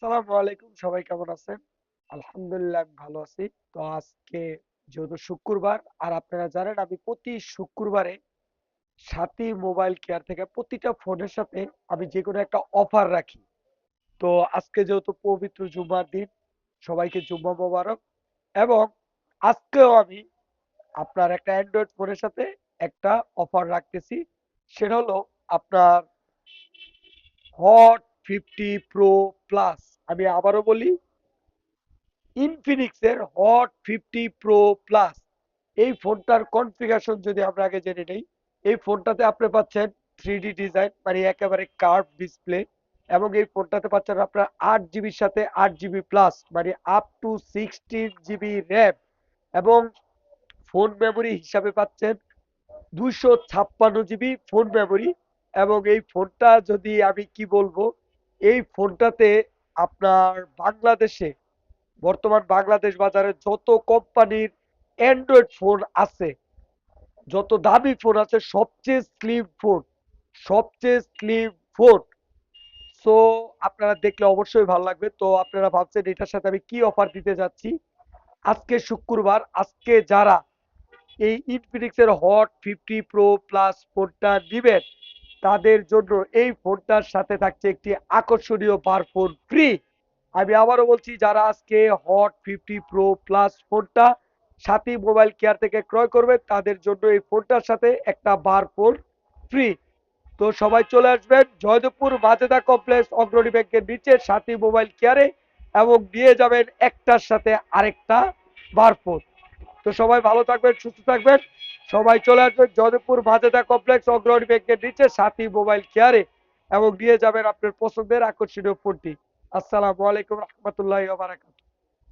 আসসালামু আলাইকুম, সবাই কেমন আছেন? আলহামদুলিল্লাহ আমি ভালো আছি। তো আজকে যেহেতু শুক্রবার, আর আপনারা জানেন আমি প্রতি শুক্রবারে সাথী মোবাইল কেয়ার থেকে প্রতিটা ফোনের সাথে আমি যে কোনো একটা অফার রাখি। তো আজকে যেহেতু পবিত্র জুম্মার দিন, সবাইকে জুম্মা মোবারক। এবং আজকেও আমি আপনার একটা অ্যান্ড্রয়েড ফোনের সাথে একটা অফার রাখতেছি। সেটা হলো আপনার হট 50 প্রো প্লাস। আমি আবারও বলি, ইনফিনিক্সের হট 50 প্রো প্লাস। এই ফোনটার কনফিগারেশন যদি আমরা আগে জেনে নেই, এই ফোনটাতে আপনি পাচ্ছেন 3D ডিজাইন, মানে একেবারে কার্ভ ডিসপ্লে। এবং এই ফোনটাতে পাচ্ছেন আপনার 8 জিবির সাথে 8 জিবি প্লাস, মানে আপ টু 16 জিবি র্যাম। এবং ফোন মেমোরি হিসাবে পাচ্ছেন 256 জিবি ফোন মেমোরি। এবং এই ফোনটা যদি আমি কি বলবো, এই ফোনটাতে আপনার বাংলাদেশে বর্তমান বাংলাদেশ বাজারে যত কোম্পানির অ্যান্ড্রয়েড ফোন আছে, যত দামি ফোন আছে, সবচেয়ে স্লিম ফোন, সবচেয়ে স্লিম ফোন। সো আপনারা দেখলে অবশ্যই ভালো লাগবে। তো আপনারা ভাবছেন এটার সাথে আমি কি অফার দিতে যাচ্ছি। আজকে শুক্রবার, আজকে যারা এই ইনফিনিক্সের হট 50 প্রো প্লাস ফোনটা নিবেন, তাদের জন্য এই ফোনটার সাথে থাকছে একটি আকর্ষণীয় পারফোন ফ্রি। আমি আবারও বলছি, যারা আজকে হট 50 প্রো প্লাস ফোনটা সাথী মোবাইল কেয়ার থেকে ক্রয় করবে, তাদের জন্য এই ফোনটার সাথে একটা বার ফোন ফ্রি। তো সবাই চলে আসবেন জয়দেবপুর মাজেদা কমপ্লেক্স অগ্রণী ব্যাংকের নিচে সাথী মোবাইল কেয়ারে, এবং নিয়ে যাবেন একটার সাথে আরেকটা বার ফোন। তো সবাই ভালো থাকবেন, সুস্থ থাকবেন। সবাই চলে আসবেন জয়দেবপুর মাজেদা কমপ্লেক্স অগ্রণী ব্যাংকের নিচে সাথী মোবাইল কেয়ারে, এবং নিয়ে যাবেন আপনার পছন্দের আকর্ষণীয় ফোনটি। আসসালামু আলাইকুম রহমতুল্লাহ বারাকাতুহু।